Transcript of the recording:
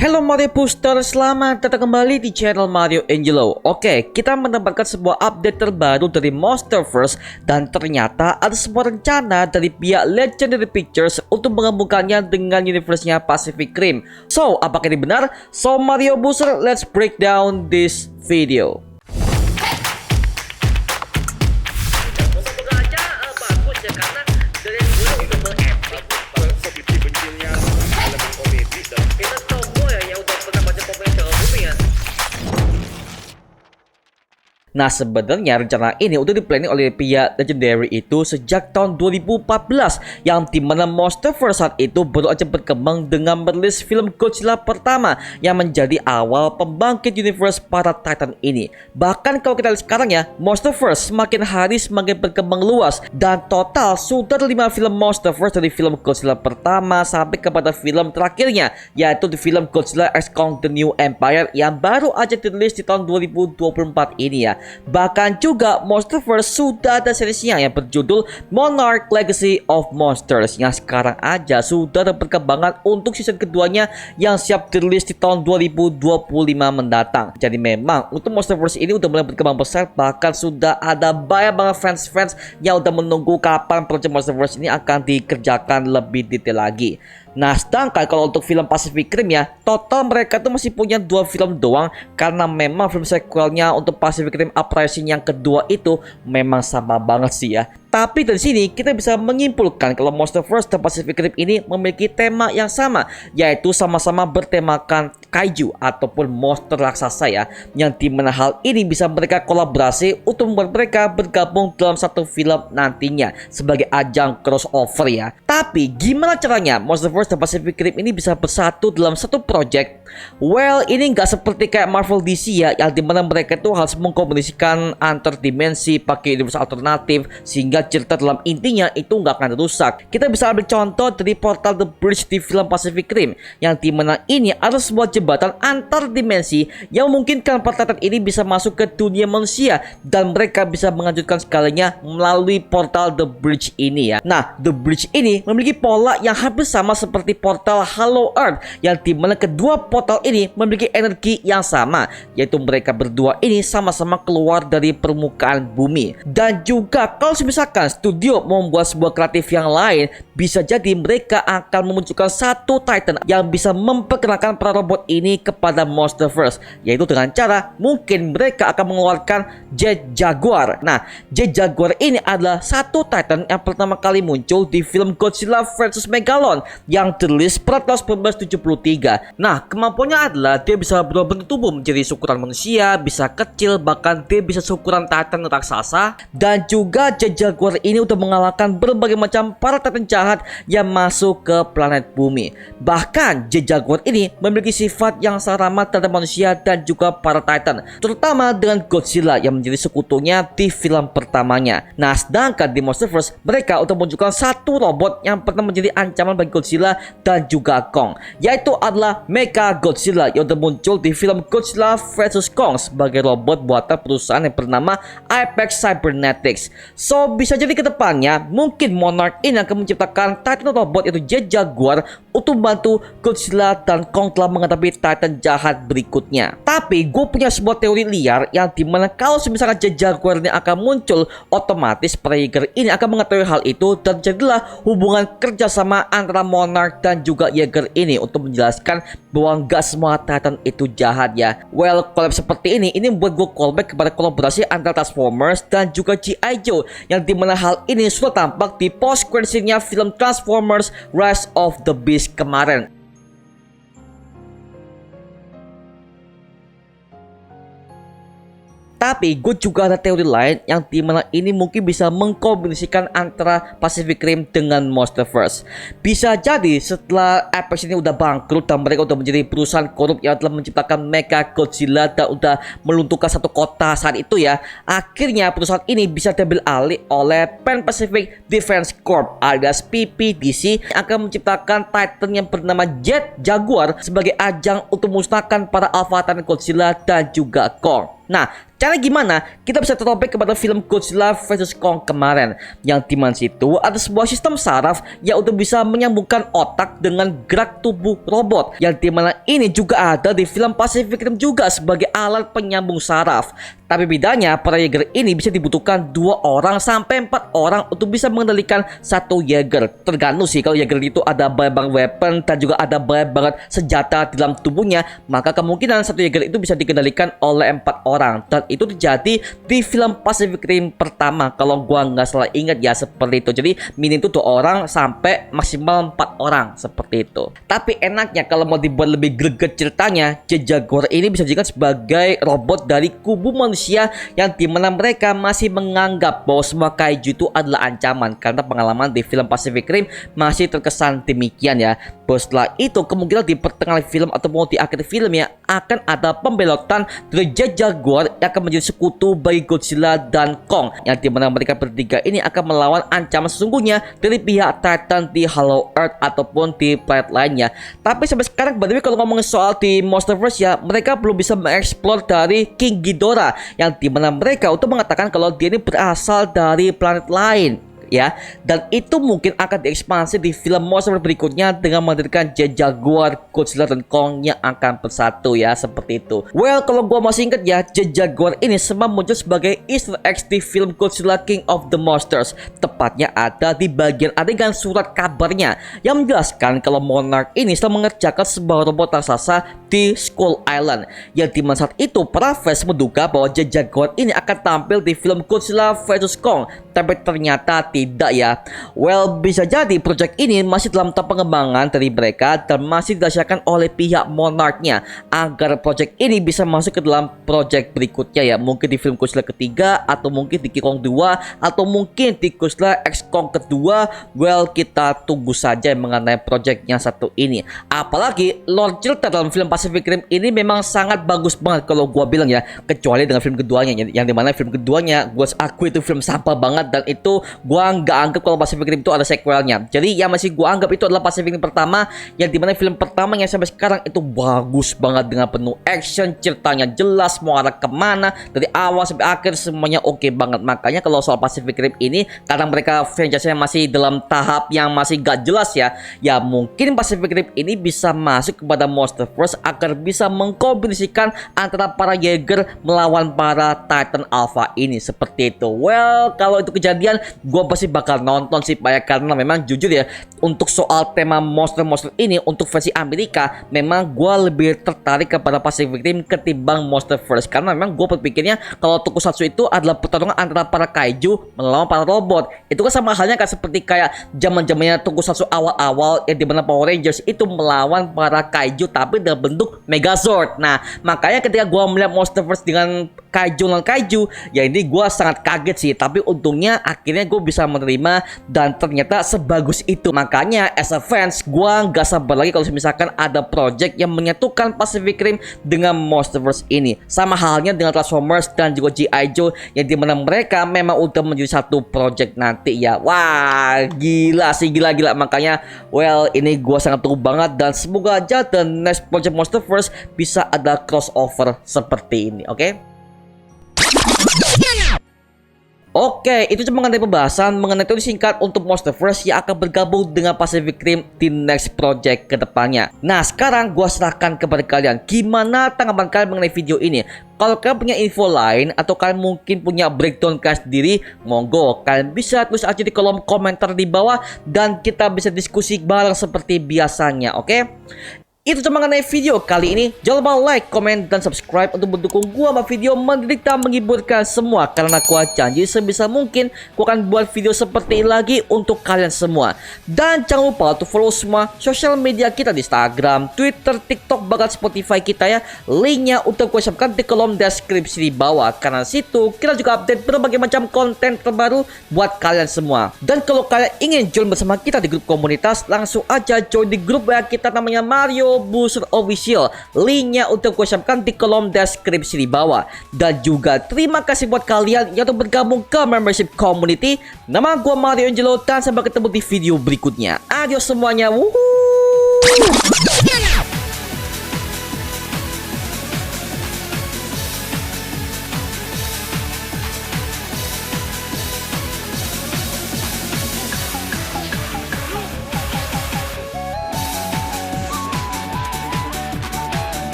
Hello Mario Booster, selamat datang kembali di channel Mario Angelo. Oke, kita mendapatkan sebuah update terbaru dari Monsterverse dan ternyata ada sebuah rencana dari pihak Legendary Pictures untuk menggabungkannya dengan universe-nya Pacific Rim. So, apakah ini benar? So, Mario Booster, let's break down this video. Nah, sebenarnya rencana ini udah di-planning oleh pihak Legendary itu sejak tahun 2014, yang dimana Monsterverse saat itu baru aja berkembang dengan merilis film Godzilla pertama yang menjadi awal pembangkit universe para Titan ini. Bahkan kalau kita lihat sekarang ya, Monsterverse semakin hari semakin berkembang luas dan total sudah ada 5 film Monsterverse, dari film Godzilla pertama sampai kepada film terakhirnya, yaitu di film Godzilla X Kong The New Empire yang baru aja dirilis di tahun 2024 ini ya. Bahkan juga Monsterverse sudah ada seriesnya yang berjudul Monarch Legacy of Monsters yang sekarang aja sudah ada perkembangan untuk season keduanya yang siap dirilis di tahun 2025 mendatang. Jadi memang untuk Monsterverse ini udah mulai berkembang besar, bahkan sudah ada banyak banget fans-fans yang udah menunggu kapan proyek Monsterverse ini akan dikerjakan lebih detail lagi. Nah, sedangkan kalau untuk film Pacific Rim ya, total mereka tuh masih punya 2 film doang, karena memang film sequelnya untuk Pacific Rim Uprising yang kedua itu memang sama banget sih ya. Tapi dari sini kita bisa menyimpulkan kalau Monsterverse dan Pacific Rim ini memiliki tema yang sama, yaitu sama-sama bertemakan kaiju ataupun monster raksasa ya, yang dimana hal ini bisa mereka kolaborasi untuk membuat mereka bergabung dalam satu film nantinya sebagai ajang crossover ya. Tapi gimana caranya Monsterverse dan Pacific Rim ini bisa bersatu dalam satu project? Well, ini nggak seperti kayak Marvel DC ya, yang dimana mereka itu harus mengkombinasikan antar dimensi pakai universe alternatif sehingga cerita dalam intinya itu nggak akan rusak. Kita bisa ambil contoh dari portal The Bridge di film Pacific Rim, yang dimana ini ada sebuah jembatan antar dimensi yang memungkinkan para Titan ini bisa masuk ke dunia manusia dan mereka bisa menganjurkan segalanya melalui portal The Bridge ini ya. Nah, The Bridge ini memiliki pola yang hampir sama seperti portal Hollow Earth, yang dimana kedua portal ini memiliki energi yang sama, yaitu mereka berdua ini sama-sama keluar dari permukaan bumi. Dan juga kalau misalkan studio membuat sebuah kreatif yang lain, bisa jadi mereka akan memunculkan satu Titan yang bisa memperkenalkan para robot ini kepada Monsterverse, yaitu dengan cara mungkin mereka akan mengeluarkan Jet Jaguar. Nah, Jet Jaguar ini adalah satu Titan yang pertama kali muncul di film Godzilla vs Megalon yang dirilis pada tahun 1973. Nah, kemampuannya adalah dia bisa berubah bentuk tubuh menjadi ukuran manusia, bisa kecil, bahkan dia bisa seukuran Titan raksasa. Dan juga Jet Jaguar ini udah mengalahkan berbagai macam para Titan jahat yang masuk ke planet bumi. Bahkan Jet Jaguar ini memiliki sifat yang sangat ramah terhadap manusia dan juga para Titan, terutama dengan Godzilla yang menjadi sekutunya di film pertamanya. Nah, sedangkan di Monsterverse mereka udah menunjukkan satu robot yang pernah menjadi ancaman bagi Godzilla dan juga Kong, yaitu adalah Mecha Godzilla yang udah muncul di film Godzilla vs Kong sebagai robot buatan perusahaan yang bernama Apex Cybernetics. So, bisa jadi ke depannya mungkin Monarch ini akan menciptakan Titan robot yaitu Jet Jaguar untuk membantu Godzilla dan Kong telah menghadapi Titan jahat berikutnya. Tapi gue punya sebuah teori liar yang dimana kalau misalkan Jet Jaguar ini akan muncul, otomatis para Yeager ini akan mengetahui hal itu dan jadilah hubungan kerjasama antara Monarch dan juga Yeager ini untuk menjelaskan bahwa nggak semua Titan itu jahat ya. Well, collab seperti ini membuat gue callback kepada kolaborasi antara Transformers dan juga G.I. Joe, yang dimana hal ini sudah tampak di post credit scene-nya film Transformers Rise of the Beast kemarin. Tapi gue juga ada teori lain yang dimana ini mungkin bisa mengkombinasikan antara Pacific Rim dengan Monsterverse. Bisa jadi setelah Apex ini udah bangkrut dan mereka udah menjadi perusahaan korup yang telah menciptakan Mecha Godzilla dan udah melunturkan satu kota saat itu ya, akhirnya perusahaan ini bisa diambil alih oleh Pan Pacific Defense Corp alias PPDC yang akan menciptakan Titan yang bernama Jet Jaguar sebagai ajang untuk memusnahkan para Alpha Titan Godzilla dan juga Kong. Nah, cara gimana kita bisa terobek kepada film Godzilla vs Kong kemarin, yang dimana situ ada sebuah sistem saraf yang untuk bisa menyambungkan otak dengan gerak tubuh robot, yang dimana ini juga ada di film Pacific Rim juga sebagai alat penyambung saraf. Tapi bedanya, para Jaeger ini bisa dibutuhkan 2 orang sampai 4 orang untuk bisa mengendalikan satu Jaeger. Tergantung sih, kalau Jaeger itu ada banyak banget weapon dan juga ada banyak banget senjata di dalam tubuhnya, maka kemungkinan satu Jaeger itu bisa dikendalikan oleh 4 orang. Dan itu terjadi di film Pacific Rim pertama, kalau gua nggak salah ingat ya, seperti itu. Jadi minim itu 2 orang sampai maksimal 4 orang, seperti itu. Tapi enaknya kalau mau dibuat lebih greget ceritanya, Jaguar ini bisa dijadikan sebagai robot dari kubu manusia, yang dimana mereka masih menganggap bahwa semua kaiju itu adalah ancaman, karena pengalaman di film Pacific Rim masih terkesan demikian ya. Bahwa setelah itu kemungkinan di pertengahan film atau mau di akhir film ya, akan ada pembelotan dari Jaguar yang akan menjadi sekutu bagi Godzilla dan Kong, yang dimana mereka bertiga ini akan melawan ancaman sesungguhnya dari pihak Titan di Hollow Earth ataupun di planet lainnya. Tapi sampai sekarang kalau ngomongin soal di Monsterverse ya, mereka belum bisa mengeksplor dari King Ghidorah, yang dimana mereka untuk mengatakan kalau dia ini berasal dari planet lain ya, dan itu mungkin akan diekspansi di film monster berikutnya dengan menghadirkan Jaguar, Godzilla dan Kong yang akan bersatu ya, seperti itu. Well, kalau gua masih ingat ya, Jaguar ini sempat muncul sebagai Easter eggs di film Godzilla King of the Monsters. Tepatnya ada di bagian adegan surat kabarnya yang menjelaskan kalau Monarch ini sedang mengerjakan sebuah robot raksasa di Skull Island, yang dimana saat itu para fans menduga bahwa Jaguar ini akan tampil di film Godzilla vs Kong, tapi ternyata tidak ya. Well, bisa jadi project ini masih dalam tahap pengembangan dari mereka dan masih didasarkan oleh pihak Monarch-nya agar project ini bisa masuk ke dalam project berikutnya ya, mungkin di film Godzilla ketiga, atau mungkin di King Kong 2, atau mungkin di Godzilla X Kong kedua. Well, kita tunggu saja mengenai project yang satu ini. Apalagi Lord cerita dalam film Pacific Rim ini memang sangat bagus banget kalau gua bilang ya, kecuali dengan film keduanya yang dimana film keduanya gua akui itu film sampah banget, dan itu gua nggak anggap kalau Pacific Rim itu ada sequelnya. Jadi yang masih gua anggap itu adalah Pacific Rim pertama, yang dimana film pertama yang sampai sekarang itu bagus banget dengan penuh action, ceritanya jelas mau arah kemana dari awal sampai akhir, semuanya oke banget. Makanya kalau soal Pacific Rim ini, karena mereka franchise-nya masih dalam tahap yang masih gak jelas ya, ya mungkin Pacific Rim ini bisa masuk kepada Monsterverse agar bisa mengkombinasikan antara para Jaeger melawan para Titan Alpha ini, seperti itu. Well, kalau itu kejadian, gue pasti bakal nonton sih Pak ya, karena memang jujur ya, untuk soal tema monster-monster ini untuk versi Amerika, memang gue lebih tertarik kepada Pacific Rim ketimbang Monsterverse, karena memang gue berpikirnya kalau Tokusatsu itu adalah pertarungan antara para kaiju melawan para robot. Itu kan sama halnya kan seperti kayak zaman-zamannya Tokusatsu awal-awal yang dimana Power Rangers itu melawan para kaiju tapi dalam bentuk Megazord. Nah, makanya ketika gue melihat Monsterverse dengan kaiju lawan kaiju, ya ini gue sangat kaget sih, tapi untungnya akhirnya gue bisa menerima dan ternyata sebagus itu. Makanya as a fans, gue gak sabar lagi kalau misalkan ada project yang menyatukan Pacific Rim dengan Monsterverse ini, sama halnya dengan Transformers dan juga G.I. Joe, yang dimana mereka memang udah menjadi satu project nanti ya. Wah, gila sih, gila-gila. Makanya well, ini gue sangat tunggu banget, dan semoga aja the next project Monsterverse bisa ada crossover seperti ini. Oke, itu cuma mengenai pembahasan mengenai teori singkat untuk Monsterverse yang akan bergabung dengan Pacific Rim di next project ke depannya. Nah, sekarang gua serahkan kepada kalian, gimana tanggapan kalian mengenai video ini? Kalau kalian punya info lain atau kalian mungkin punya breakdown kalian sendiri, monggo kalian bisa tulis aja di kolom komentar di bawah dan kita bisa diskusi bareng seperti biasanya, oke? Itu cuma mengenai video kali ini. Jangan lupa like, comment, dan subscribe untuk mendukung gua sama video mendidik dan menghiburkan semua, karena gua janji sebisa mungkin gua akan buat video seperti ini lagi untuk kalian semua. Dan jangan lupa untuk follow semua sosial media kita di Instagram, Twitter, TikTok, bahkan Spotify kita ya. Linknya untuk gua siapkan di kolom deskripsi di bawah, karena situ kita juga update berbagai macam konten terbaru buat kalian semua. Dan kalau kalian ingin join bersama kita di grup komunitas, langsung aja join di grup WA kita namanya Mario Booster Official. Linknya untuk gue siapkan di kolom deskripsi di bawah. Dan juga terima kasih buat kalian yang telah bergabung ke membership community. Nama gue Mario Angelo, dan sampai ketemu di video berikutnya. Adios semuanya. Woohoo!